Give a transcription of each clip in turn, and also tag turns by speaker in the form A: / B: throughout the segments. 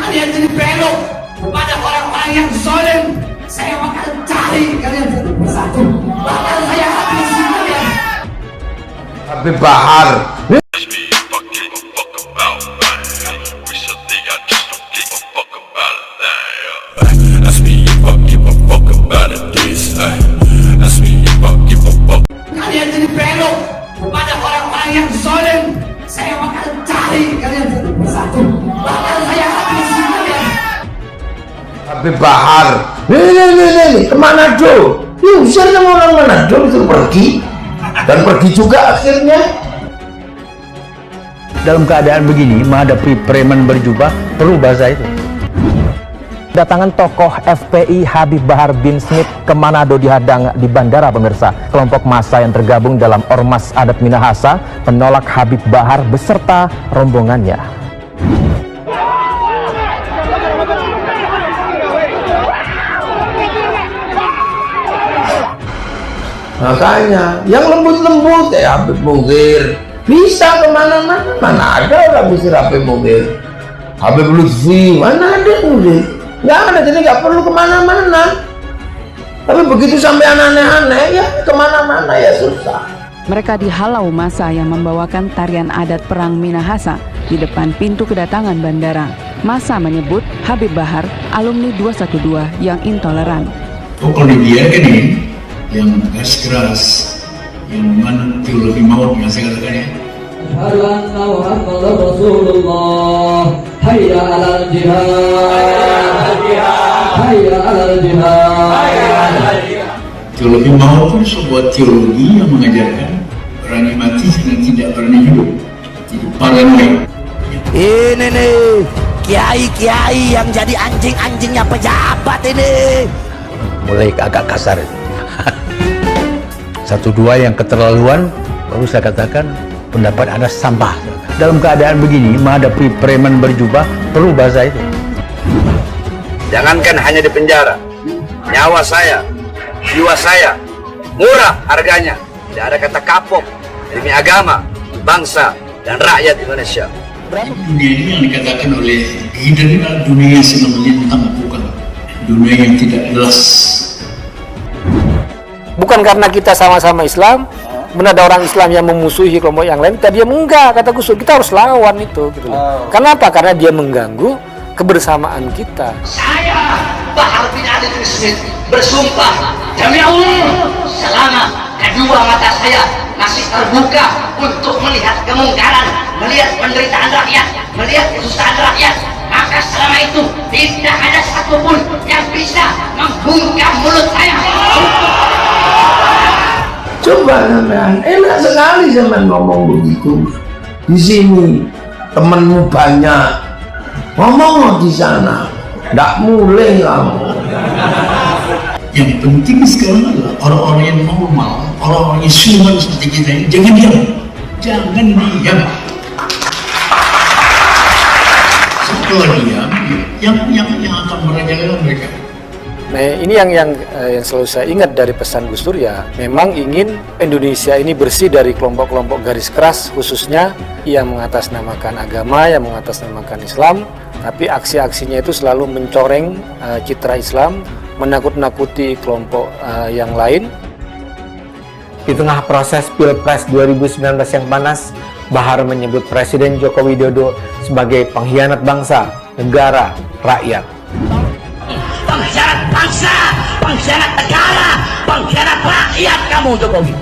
A: kalian jadi belok kepada orang-orang yang zalim. Saya akan cari kalian satu persatu, bahkan saya habisi kalian.
B: Habib Bahar.
A: Kalian jadi belok kepada orang-orang yang zalim. Saya akan cari kalian satu persatu, bahkan saya habisi kalian.
B: Habib Bahar. Nih, ke Manado. Diusir sama orang Manado itu pergi. Dan pergi juga akhirnya.
C: Dalam keadaan begini, menghadapi preman berjubah, perlu bahasa itu. Datangan tokoh FPI Habib Bahar bin Smith ke Manado dihadang di bandara, pemirsa. Kelompok massa yang tergabung dalam Ormas Adat Minahasa menolak Habib Bahar beserta rombongannya.
B: Makanya yang lembut-lembut ya Habib Mungkir bisa kemana-mana. Mana ada orang bisa Habib Mungkir. Habib Lutfi mana ada Mungkir, nggak ada. Jadi nggak perlu kemana-mana. Tapi begitu sampai aneh-aneh ya kemana-mana ya susah.
D: Mereka dihalau massa yang membawakan tarian adat perang Minahasa di depan pintu kedatangan bandara. Massa menyebut Habib Bahar alumni 212 yang intoleran.
E: Kalau dibiarkan ini yang keras, yang mana teologi maut yang saya katakan ya. Teologi maut itu sebuah teologi yang mengajarkan berani mati dan tidak berani hidup, tidak paranoid.
F: Ini nih kiai-kiai yang jadi anjing-anjingnya pejabat ini.
C: Mulai agak kasar itu. Satu dua yang keterlaluan, baru saya katakan pendapat Anda sampah. Dalam keadaan begini, menghadapi preman berjubah, perlu bahasa itu.
G: Jangankan hanya di penjara, nyawa saya, jiwa saya, murah harganya. Tidak ada kata kapok demi agama, bangsa, dan rakyat Indonesia.
E: Dunia ini yang dikatakan oleh Hidden adalah dunia yang sedang melintang, bukan dunia yang tidak jelas.
H: Bukan karena kita sama-sama Islam, kemudian ada orang Islam yang memusuhi kelompok yang lain, kita dia enggak, kata Gus Dur, kita harus lawan itu. Gitu loh. Kenapa? Karena dia mengganggu kebersamaan kita.
A: Saya Bahar bin Ali bin Smith bersumpah demi Allah, selama kedua mata saya masih terbuka untuk melihat kemungkaran, melihat penderitaan rakyat, melihat kesusahan rakyat, maka selama itu tidak ada satupun yang bisa membungkam mulut saya.
B: Coba sampean, enak sekali sampean ngomong begitu. Di sini temenmu banyak, ngomong di sana, nggak mulai kamu.
E: Yang penting sekarang adalah orang-orang yang normal, orang-orang yang suman seperti kita ini, jangan diam, jangan diam. Setelah diam, yang akan merajalela mereka.
H: Nah, ini yang selalu saya ingat dari pesan Gus Dur ya, memang ingin Indonesia ini bersih dari kelompok-kelompok garis keras, khususnya yang mengatasnamakan agama, yang mengatasnamakan Islam, tapi aksi-aksinya itu selalu mencoreng citra Islam, menakut-nakuti kelompok yang lain.
C: Di tengah proses Pilpres 2019 yang panas, Bahar menyebut Presiden Joko Widodo sebagai pengkhianat bangsa, negara, rakyat.
F: Pengkhianat bangsa, pengkhianat negara, pengkhianat rakyat kamu Jokowi.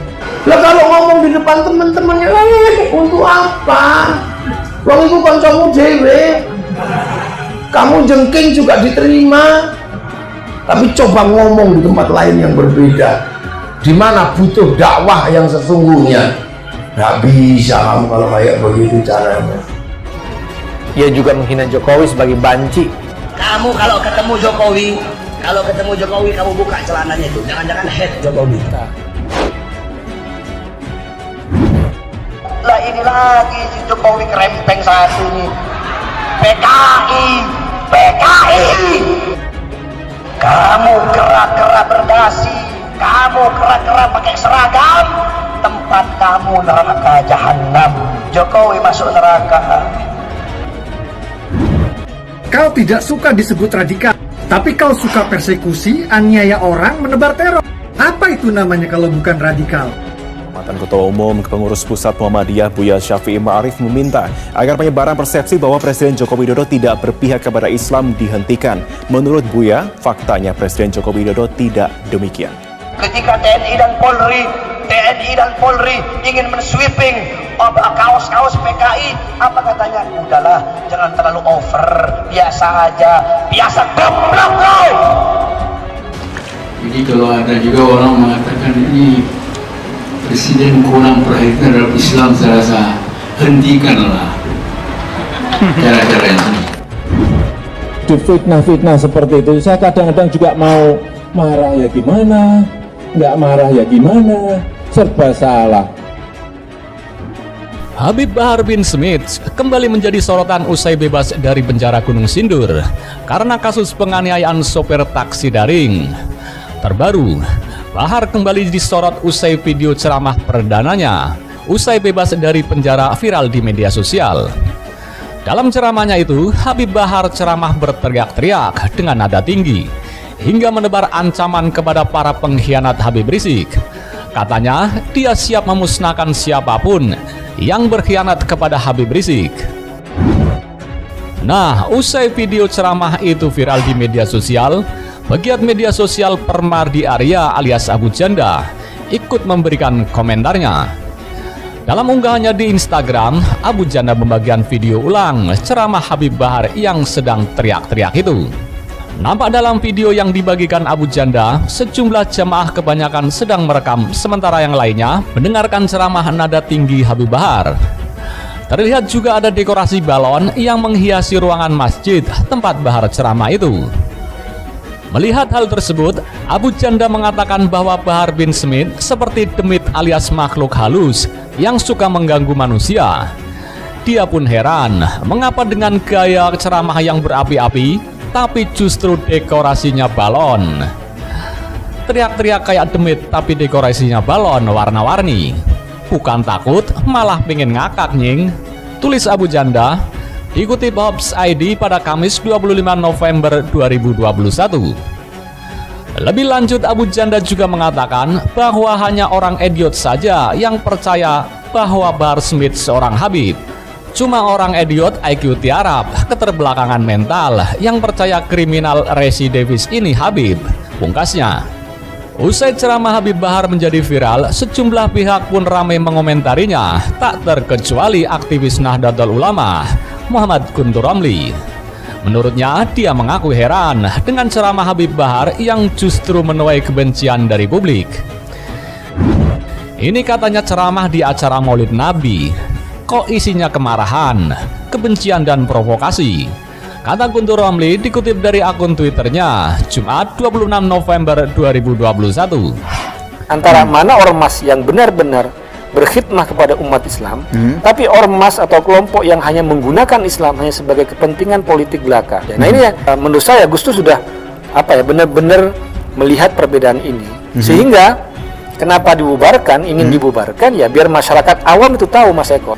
B: Lah kalau ngomong di depan teman-temannya, untuk apa? Wong itu kancamu dhewe. Kamu jengking juga diterima. Tapi coba ngomong di tempat lain yang berbeda, di mana butuh dakwah yang sesungguhnya. Nggak bisa kamu kalau kayak begitu caranya.
C: Ia juga menghina Jokowi sebagai banci.
F: Kamu kalau ketemu Jokowi, kamu buka celananya itu. Jangan-jangan head Jokowi. Lah ini lagi si Jokowi kerempeng satu ini. PKI. Kamu gerak-gerak berdasi, kamu gerak-gerak pakai seragam, tempat kamu neraka jahanam. Jokowi masuk neraka.
I: Kau tidak suka disebut radikal, tapi kau suka persekusi, aniaya orang, menebar teror. Apa itu namanya kalau bukan radikal?
J: Mantan Ketua Umum Pengurus Pusat Muhammadiyah Buya Syafi'i Ma'arif meminta agar penyebaran persepsi bahwa Presiden Joko Widodo tidak berpihak kepada Islam dihentikan. Menurut Buya, faktanya Presiden Joko Widodo tidak demikian.
F: Ketika TNI dan Polri ingin mensweeping kaos-kaos PKI, apa katanya? Udahlah, jangan terlalu over, biasa aja, biasa goblok kau.
E: Jadi kalau ada juga orang mengatakan ini Presiden kurang perhatian terhadap Islam, saya rasa hentikanlah cara-cara ini.
K: Di fitnah-fitnah seperti itu, saya kadang-kadang juga mau marah ya gimana, nggak marah ya gimana, serba salah.
L: Habib Bahar bin Smith kembali menjadi sorotan usai bebas dari penjara Gunung Sindur karena kasus penganiayaan sopir taksi daring. Terbaru, Bahar kembali disorot usai video ceramah perdananya usai bebas dari penjara viral di media sosial. Dalam ceramahnya itu, Habib Bahar ceramah berteriak-teriak dengan nada tinggi hingga menebar ancaman kepada para pengkhianat Habib Rizik. Katanya, dia siap memusnahkan siapapun yang berkhianat kepada Habib Rizik. Nah, usai video ceramah itu viral di media sosial, pegiat media sosial Permardi Arya alias Abu Janda ikut memberikan komentarnya. Dalam unggahannya di Instagram, Abu Janda membagikan video ulang ceramah Habib Bahar yang sedang teriak-teriak itu. Nampak dalam video yang dibagikan Abu Janda, sejumlah jamaah kebanyakan sedang merekam, sementara yang lainnya mendengarkan ceramah nada tinggi Habib Bahar. Terlihat juga ada dekorasi balon yang menghiasi ruangan masjid tempat Bahar ceramah itu. Melihat hal tersebut, Abu Janda mengatakan bahwa Bahar bin Smith seperti demit alias makhluk halus yang suka mengganggu manusia. Dia pun heran, mengapa dengan gaya ceramah yang berapi-api, tapi justru dekorasinya balon. Teriak-teriak kayak demit, tapi dekorasinya balon warna-warni. Bukan takut, malah pengen ngakak nying, tulis Abu Janda. Dikutip Hobbs ID pada Kamis 25 November 2021. Lebih lanjut, Abu Janda juga mengatakan bahwa hanya orang idiot saja yang percaya bahwa Bahar Smith seorang Habib. Cuma orang idiot IQ tiarap, keterbelakangan mental yang percaya kriminal residivis ini Habib, pungkasnya. Usai ceramah Habib Bahar menjadi viral, sejumlah pihak pun ramai mengomentarinya, tak terkecuali aktivis Nahdlatul Ulama Muhammad Guntur Romli. Menurutnya, dia mengaku heran dengan ceramah Habib Bahar yang justru menuai kebencian dari publik. Ini katanya ceramah di acara Maulid Nabi, kok isinya kemarahan, kebencian dan provokasi, kata Guntur Romli dikutip dari akun Twitternya Jumat 26 November 2021.
H: Antara mana ormas yang benar-benar berkhidmah kepada umat Islam, tapi ormas atau kelompok yang hanya menggunakan Islam hanya sebagai kepentingan politik belaka. Nah ini yang menurut saya Gus Dur sudah benar-benar melihat perbedaan ini, sehingga kenapa dibubarkan, ingin dibubarkan ya biar masyarakat awam itu tahu, Mas Eko.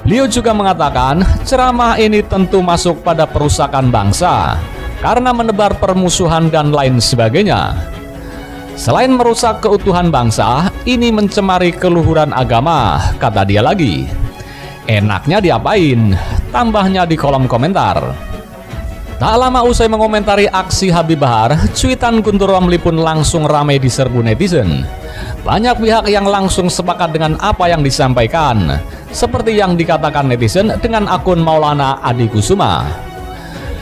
L: Beliau juga mengatakan ceramah ini tentu masuk pada perusakan bangsa karena menebar permusuhan dan lain sebagainya. Selain merusak keutuhan bangsa, ini mencemari keluhuran agama, kata dia lagi. Enaknya diapain? Tambahnya di kolom komentar. Tak lama usai mengomentari aksi Habib Bahar, cuitan Guntur Romli pun langsung ramai diserbu netizen. Banyak pihak yang langsung sepakat dengan apa yang disampaikan, seperti yang dikatakan netizen dengan akun Maulana Adi Kusuma.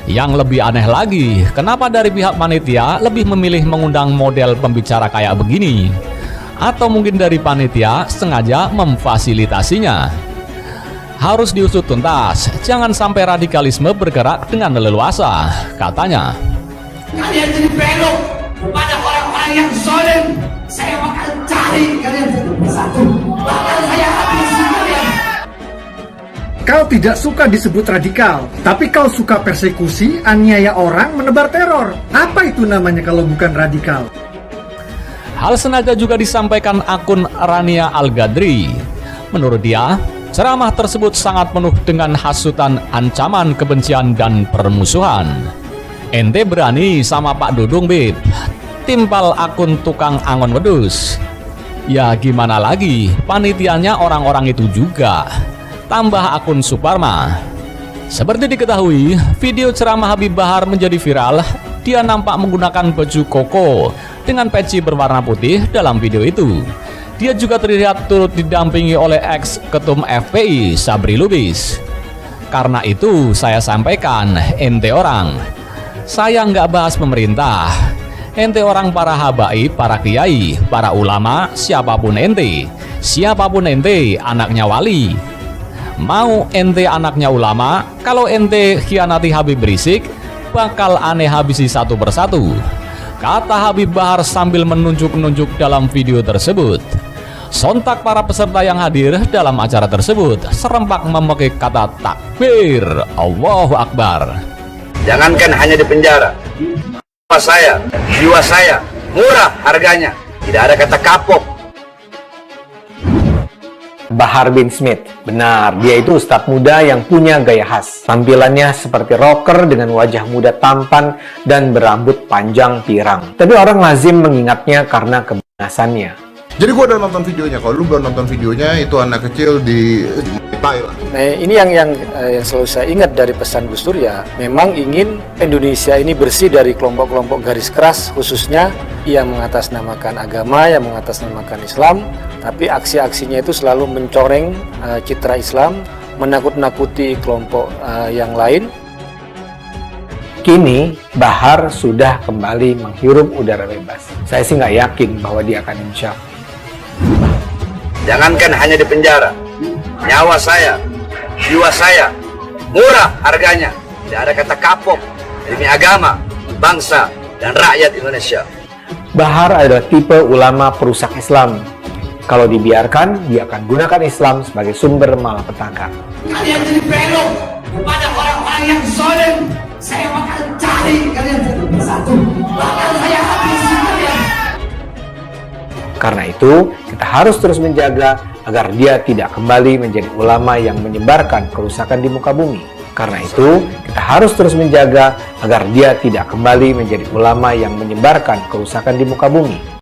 L: Yang lebih aneh lagi, kenapa dari pihak panitia lebih memilih mengundang model pembicara kayak begini? Atau mungkin dari panitia sengaja memfasilitasinya? Harus diusut tuntas, jangan sampai radikalisme bergerak dengan leluasa, katanya.
M: Kalian jadi belok kepada orang-orang yang zalim. Saya akan cari kalian satu-satu. Bahkan saya habisi kalian.
I: Kau tidak suka disebut radikal, tapi kau suka persekusi, aniaya orang, menebar teror. Apa itu namanya kalau bukan radikal?
L: Hal senada juga disampaikan akun Rania Al-Gadri. Menurut dia, Ceramah tersebut sangat penuh dengan hasutan, ancaman kebencian dan permusuhan. Ente berani sama Pak Dudung, Bib? Timpal akun tukang angon wedus. Ya gimana lagi, panitianya orang-orang itu juga. Tambah akun Suparma. Seperti diketahui, video ceramah Habib Bahar menjadi viral. Dia nampak menggunakan baju koko dengan peci berwarna putih dalam video itu. Dia juga terlihat turut didampingi oleh ex-ketum FPI Sabri Lubis. Karena itu saya sampaikan, ente orang. Saya nggak bahas pemerintah. Ente orang para habaib, para kiai, para ulama, siapapun ente. Siapapun ente, anaknya wali. Mau ente anaknya ulama, kalau ente khianati Habib Rizik, bakal aneh habisi satu persatu. Kata Habib Bahar sambil menunjuk-nunjuk dalam video tersebut. Sontak para peserta yang hadir dalam acara tersebut serempak memakai kata takbir, Allahu Akbar.
G: Jangankan hanya di penjara, jiwa saya murah harganya, tidak ada kata kapok.
H: Bahar bin Smith, benar, dia itu ustadz muda yang punya gaya khas. Tampilannya seperti rocker dengan wajah muda tampan dan berambut panjang pirang. Tapi orang lazim mengingatnya karena kebinasannya.
N: Jadi gua udah nonton videonya, kalau lu belum nonton videonya itu anak kecil di Thailand.
H: Nah, ini yang selalu saya ingat dari pesan Gus Dur ya, memang ingin Indonesia ini bersih dari kelompok-kelompok garis keras, khususnya yang mengatasnamakan agama, yang mengatasnamakan Islam, tapi aksi-aksinya itu selalu mencoreng citra Islam, menakut-nakuti kelompok yang lain.
C: Kini Bahar sudah kembali menghirup udara bebas. Saya sih nggak yakin bahwa dia akan insya.
G: Jangankan hanya di penjara, nyawa saya, jiwa saya murah harganya, tidak ada kata kapok demi agama, bangsa, dan rakyat Indonesia.
C: Bahar adalah tipe ulama perusak Islam. Kalau dibiarkan, dia akan gunakan Islam sebagai sumber malapetaka.
M: Kalian jadi belok kepada orang-orang yang zalim. Saya akan cari kalian satu persatu. Bahkan saya habisi kalian.
C: Karena itu, kita harus terus menjaga agar dia tidak kembali menjadi ulama yang menyebarkan kerusakan di muka bumi. Karena itu, kita harus terus menjaga agar dia tidak kembali menjadi ulama yang menyebarkan kerusakan di muka bumi.